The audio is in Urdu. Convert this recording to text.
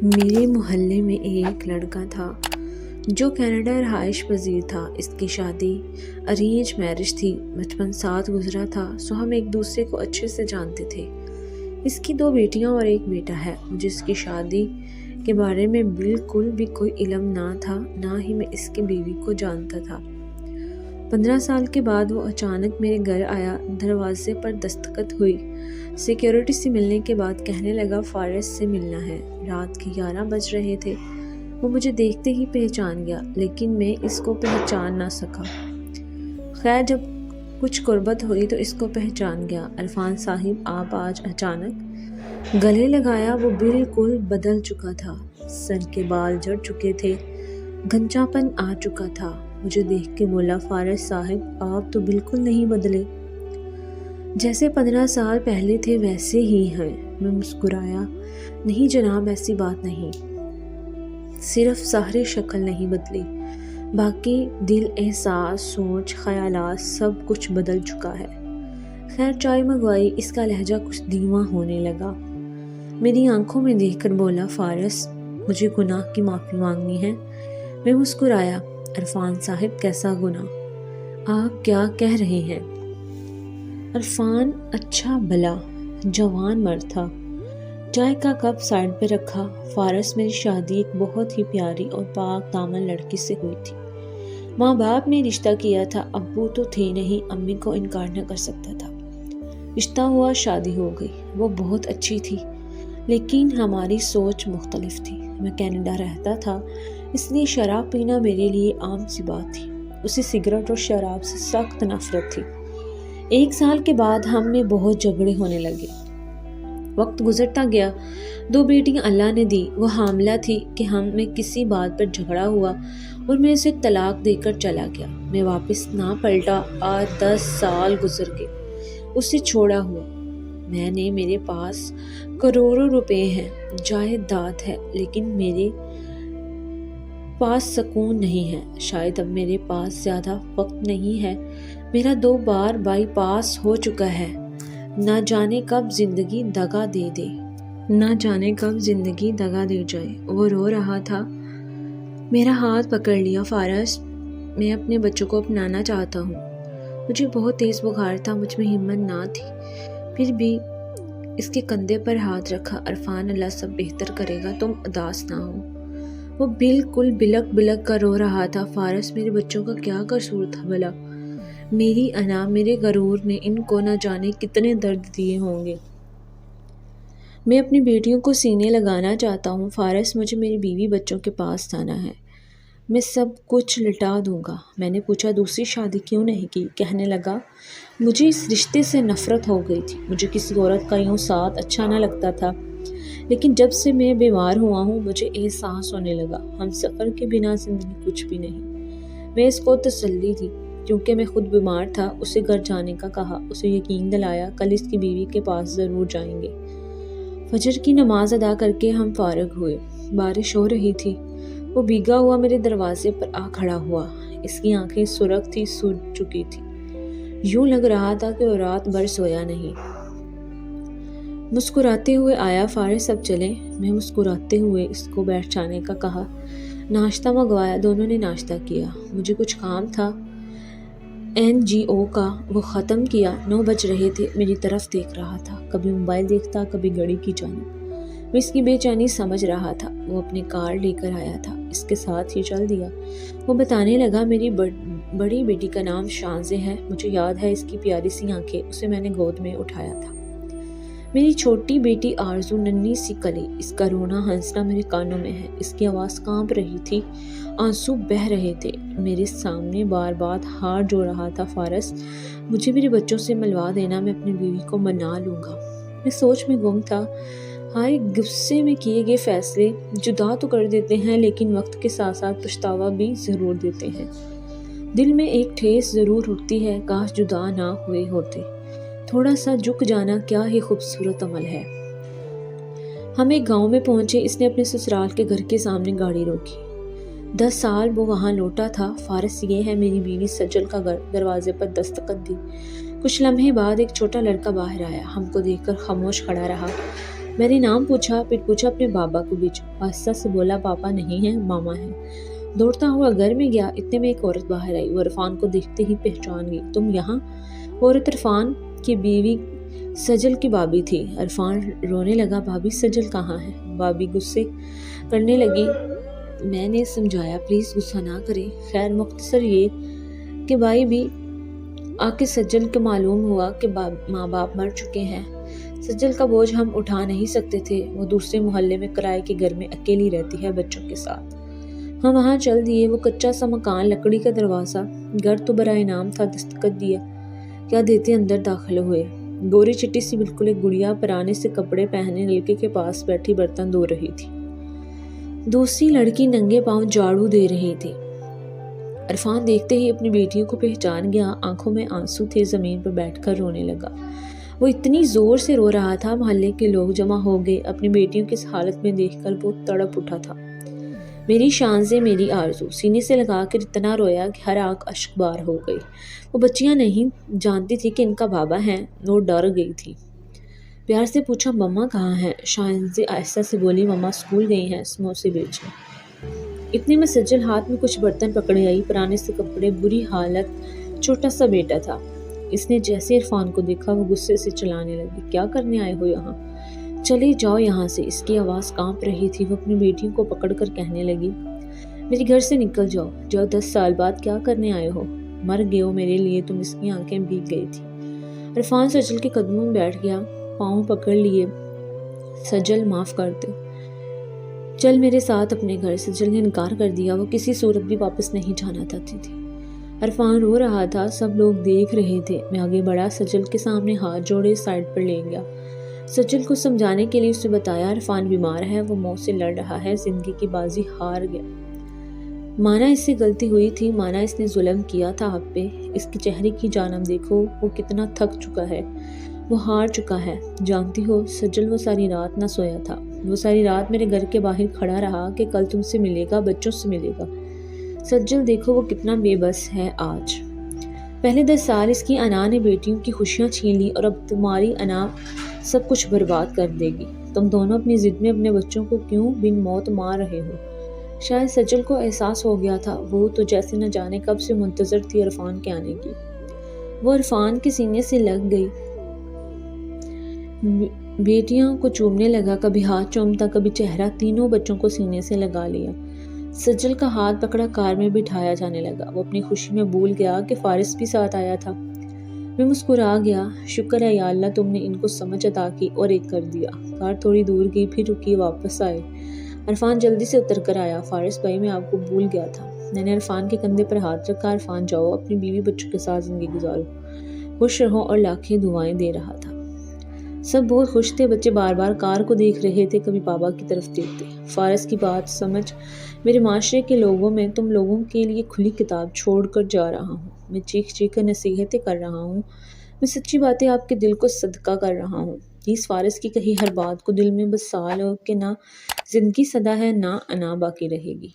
میرے محلے میں ایک لڑکا تھا جو کینیڈا رہائش پذیر تھا۔ اس کی شادی ارینج میرج تھی۔ بچپن ساتھ گزرا تھا، سو ہم ایک دوسرے کو اچھے سے جانتے تھے۔ اس کی 2 بیٹیاں اور ایک بیٹا ہے۔ مجھے اس کی شادی کے بارے میں بالکل بھی کوئی علم نہ تھا، نہ ہی میں اس کی بیوی کو جانتا تھا۔ 15 سال کے بعد وہ اچانک میرے گھر آیا، دروازے پر دستخط ہوئی۔ سیکیورٹی سے ملنے کے بعد کہنے لگا فارس سے ملنا ہے۔ رات کے 11 بج رہے تھے۔ وہ مجھے دیکھتے ہی پہچان گیا، لیکن میں اس کو پہچان نہ سکا۔ خیر جب کچھ قربت ہوئی تو اس کو پہچان گیا۔ عرفان صاحب آپ آج اچانک گلے لگایا۔ وہ بالکل بدل چکا تھا، سر کے بال جھڑ چکے تھے، گھنچا پن آ چکا تھا۔ مجھے دیکھ کے بولا فارس صاحب آپ تو بالکل نہیں بدلے، جیسے 15 سال پہلے تھے ویسے ہی ہیں۔ میں مسکرایا، نہیں جناب ایسی بات نہیں، صرف ظاہری شکل نہیں بدلی، باقی دل، احساس، سوچ، خیالات سب کچھ بدل چکا ہے۔ خیر چائے منگوائی۔ اس کا لہجہ کچھ دھیما ہونے لگا۔ میری آنکھوں میں دیکھ کر بولا فارس مجھے گناہ کی معافی مانگنی ہے۔ میں مسکرایا، عرفان صاحب کیسا گناہ؟ آپ کیا کہہ رہے ہیں؟ عرفان اچھا بھلا جوان مرد تھا۔ چائے کا کپ سائڈ پہ رکھا۔ فارس میری شادی ایک بہت ہی پیاری اور پاک دامن لڑکی سے ہوئی تھی۔ ماں باپ نے رشتہ کیا تھا، ابو تو تھے نہیں، امی کو انکار نہ کر سکتا تھا۔ رشتہ ہوا، شادی ہو گئی۔ وہ بہت اچھی تھی، لیکن ہماری سوچ مختلف تھی۔ میں کینیڈا رہتا تھا، اس لیے شراب پینا میرے لیے عام سی بات تھی۔ اسے سگریٹ اور شراب سے سخت نفرت تھی۔ 1 سال کے بعد ہم میں بہت جھگڑے ہونے لگے۔ وقت گزرتا گیا، 2 بیٹیاں اللہ نے دی۔ وہ حاملہ تھی کہ ہم میں کسی بات پر جھگڑا ہوا اور میں اسے طلاق دے کر چلا گیا۔ میں واپس نہ پلٹا۔ آج 10 سال گزر گئے اسے چھوڑا ہوا۔ میرے پاس کروڑوں روپے ہیں، جائیداد ہے، لیکن میرے پاس سکون نہیں ہے۔ شاید اب میرے پاس زیادہ وقت نہیں ہے۔ میرا 2 بار بائی پاس ہو چکا ہے۔ نہ جانے کب زندگی دغا دے دے، نہ جانے کب زندگی دغا دے جائے۔ وہ رو رہا تھا۔ میرا ہاتھ پکڑ لیا، فارس میں اپنے بچوں کو اپنانا چاہتا ہوں۔ مجھے بہت تیز بخار تھا، مجھ میں ہمت نہ تھی، پھر بھی اس کے کندھے پر ہاتھ رکھا۔ عرفان اللہ سب بہتر کرے گا، تم اداس نہ ہو۔ وہ بالکل بلک بلک کر رو رہا تھا۔ فارس میرے بچوں کا کیا قصور تھا بھلا؟ میری انا، میرے غرور نے ان کو نہ جانے کتنے درد دیے ہوں گے۔ میں اپنی بیٹیوں کو سینے لگانا چاہتا ہوں۔ فارس مجھے میری بیوی بچوں کے پاس جانا ہے، میں سب کچھ لٹا دوں گا۔ میں نے پوچھا دوسری شادی کیوں نہیں کی؟ کہنے لگا مجھے اس رشتے سے نفرت ہو گئی تھی۔ مجھے کسی عورت کا یوں ساتھ اچھا نہ لگتا تھا، لیکن جب سے میں بیمار ہوا ہوں مجھے احساس ہونے لگا ہم سفر کے بنا زندگی کچھ بھی نہیں۔ میں اس کو تسلی دی کیونکہ میں خود بیمار تھا۔ اسے گھر جانے کا کہا، اسے یقین دلایا کل اس کی بیوی کے پاس ضرور جائیں گے۔ فجر کی نماز ادا کر کے ہم فارغ ہوئے۔ بارش ہو رہی تھی۔ وہ بھیگا ہوا میرے دروازے پر آ کھڑا ہوا۔ اس کی آنکھیں سرخ تھی، سوج چکی تھی، یوں لگ رہا تھا کہ وہ رات بھر سویا نہیں۔ مسکراتے ہوئے آیا، فارس اب چلیں؟ میں مسکراتے ہوئے اس کو بیٹھ جانے کا کہا۔ ناشتہ منگوایا، دونوں نے ناشتہ کیا۔ مجھے کچھ کام تھا NGO کا، وہ ختم کیا۔ 9 بج رہے تھے۔ میری طرف دیکھ رہا تھا، کبھی موبائل دیکھتا، کبھی گھڑی کی جانب۔ میں اس کی بے چینی سمجھ رہا تھا۔ وہ اپنی کار لے کر آیا تھا، اس کے ساتھ ہی چل دیا۔ وہ بتانے لگا میری بڑی بیٹی کا نام شانزے ہے، مجھے یاد ہے اس کی پیاری سی آنکھیں، اسے میں نے گود میں اٹھایا تھا۔ میری چھوٹی بیٹی آرزو، ننھی سی کلی، اس کا رونا ہنسنا میرے کانوں میں ہے۔ اس کی آواز کانپ رہی تھی، آنسو بہہ رہے تھے۔ میرے سامنے بار بار ہاتھ جوڑ رہا تھا، فارس مجھے میرے بچوں سے ملوا دینا، میں اپنی بیوی کو منا لوں گا۔ میں سوچ میں گم تھا۔ ہائے، غصے میں کیے گئے فیصلے جدا تو کر دیتے ہیں، لیکن وقت کے ساتھ ساتھ پچھتاوا بھی ضرور دیتے ہیں۔ دل میں ایک ٹھیس ضرور اٹھتی ہے، کاش جدا نہ ہوئے ہوتے۔ تھوڑا سا جھک جانا کیا ہی خوبصورت عمل ہے۔ ہم ایک گاؤں میں پہنچے۔ اس نے اپنے سسرال کے گھر کے سامنے گاڑی روکی۔ 10 سال وہ وہاں لوٹا تھا۔ فارس یہ ہے میری بیوی سجل کا گھر۔ دروازے پر دستخط دی۔ کچھ لمحے بعد ایک چھوٹا لڑکا باہر آیا، ہم کو دیکھ کر خاموش کھڑا رہا۔ میں نے نام پوچھا، پھر پوچھا اپنے بابا کو بھی۔ آہستہ سے بولا، پاپا نہیں ہیں، ماما ہیں۔ دوڑتا ہوا گھر میں گیا، اتنے میں ایک عورت باہر آئی۔ وہ عرفان کو دیکھتے ہی پہچان گئی۔ تم یہاں؟ وہ عورت عرفان کی بیوی سجل کی بھابی تھی۔ عرفان رونے لگا، بھابی سجل کہاں ہے؟ بھابی غصے کرنے لگی۔ میں نے سمجھایا، پلیز غصہ نہ کریں۔ خیر مختصر یہ کہ بھائی بھی آ کے سجل کو معلوم ہوا کہ ماں باپ مر چکے ہیں۔ سجل کا بوجھ ہم اٹھا نہیں سکتے تھے، وہ دوسرے محلے میں کرائے کے گھر میں اکیلی رہتی ہے بچوں کے ساتھ۔ ہم وہاں چل دیے۔ وہ کچا سا مکان، لکڑی کا دروازہ، گھر تو برائے نام تھا، دستخط دیا کیا دیتے اندر داخل ہوئے۔ گوری چٹی سی بالکل ایک گڑیا پرانے سے کپڑے پہنے نلکے کے پاس بیٹھی برتن دھو رہی تھی۔ دوسری لڑکی ننگے پاؤں جھاڑو دے رہی تھی۔ عرفان دیکھتے ہی اپنی بیٹیوں کو پہچان گیا، آنکھوں میں آنسو تھے، زمین پر بیٹھ کر رونے لگا۔ وہ اتنی زور سے رو رہا تھا، محلے کے لوگ جمع ہو گئے۔ اپنی بیٹیوں کی اس حالت میں دیکھ کر وہ تڑپ اٹھا تھا۔ میری شان سے میری آرزو سینے سے لگا کر اتنا رویا کہ ہر آنکھ اشک بار ہو گئی۔ وہ بچیاں نہیں جانتی تھی کہ ان کا بابا ہے، وہ ڈر گئی تھی۔ پیار سے پوچھا، مما کہاں ہیں؟ شائنزی آہستہ سے بولی، مما اسکول گئی ہیں سموسے بیچنے۔ اتنے میں سجل ہاتھ میں کچھ برتن پکڑے آئی، پرانے سے کپڑے، بری حالت، چھوٹا سا بیٹا تھا۔ اس نے جیسے عرفان کو دیکھا وہ غصے سے چلانے لگی، کیا کرنے آئے ہو یہاں؟ چلے جاؤ یہاں سے۔ اس کی آواز کانپ رہی تھی۔ وہ اپنی بیٹیوں کو پکڑ کر کہنے لگی، میرے گھر سے نکل جاؤ، 10 سال بعد کیا کرنے آئے ہو؟ مر گئے ہو میرے لیے تم۔ اس کی آنکھیں بھیگ گئی تھی۔ عرفان سجل کے قدموں میں بیٹھ گیا، پاؤں پکڑ لیے، سجل معاف کر دو، چل میرے ساتھ اپنے گھر۔ سجل نے انکار کر دیا، وہ کسی صورت بھی واپس نہیں جانا چاہتی تھی۔ عرفان رو رہا تھا، سب لوگ دیکھ رہے تھے۔ میں آگے بڑھا، سجل کے سامنے ہاتھ جوڑے سائڈ پر لے گیا۔ سجل کو سمجھانے کے لیے اسے بتایا، عرفان بیمار ہے، وہ موت سے لڑ رہا ہے، زندگی کی بازی ہار گیا۔ مانا اس سے غلطی ہوئی تھی، مانا اس نے ظلم کیا تھا آپ پہ۔ اس کے چہرے کی جانب دیکھو، وہ کتنا تھک چکا ہے، وہ ہار چکا ہے۔ جانتی ہو سجل، وہ ساری رات نہ سویا تھا، وہ ساری رات میرے گھر کے باہر کھڑا رہا کہ کل تم سے ملے گا، بچوں سے ملے گا۔ سجل دیکھو وہ کتنا بے بس ہے آج۔ پہلے 10 سال اس کی انا نے بیٹیوں کی خوشیاں چھین لی، اور اب تمہاری انا سب کچھ برباد کر دے گی۔ تم دونوں اپنی ضد میں اپنے بچوں کو کیوں بن موت مار رہے ہو؟ شاید سجل کو احساس ہو گیا تھا، وہ تو جیسے نہ جانے کب سے منتظر تھی عرفان کے آنے کی۔ وہ عرفان کے سینے سے لگ گئی، بیٹیوں کو چومنے لگا، کبھی ہاتھ چومتا، کبھی چہرہ، تینوں بچوں کو سینے سے لگا لیا۔ سجل کا ہاتھ پکڑا کار میں بٹھایا جانے لگا۔ وہ اپنی خوشی میں بھول گیا کہ فارس بھی ساتھ آیا تھا۔ میں مسکرا گیا، شکر ہے یا اللہ تم نے ان کو سمجھ عطا کی اور ایک کر دیا۔ کار تھوڑی دور گئی، پھر رکی، واپس آئے۔ عرفان جلدی سے اتر کر آیا، فارس بھائی میں آپ کو بھول گیا تھا۔ میں نے عرفان کے کندھے پر ہاتھ رکھا، عرفان جاؤ، اپنی بیوی بچوں کے ساتھ زندگی گزارو، خوش رہو، اور لاکھیں دعائیں دے رہا تھا۔ سب بہت خوش تھے، بچے بار بار کار کو دیکھ رہے تھے، کبھی بابا کی طرف دیکھتے۔ فارس کی بات سمجھ، میرے معاشرے کے لوگوں میں تم لوگوں کے لیے کھلی کتاب چھوڑ کر جا رہا ہوں۔ میں چیخ چیخ کر نصیحتیں کر رہا ہوں، میں سچی باتیں آپ کے دل کو صدقہ کر رہا ہوں۔ اس فارس کی کہی ہر بات کو دل میں بسا لو کہ نہ زندگی سدا ہے، نہ انا باقی رہے گی۔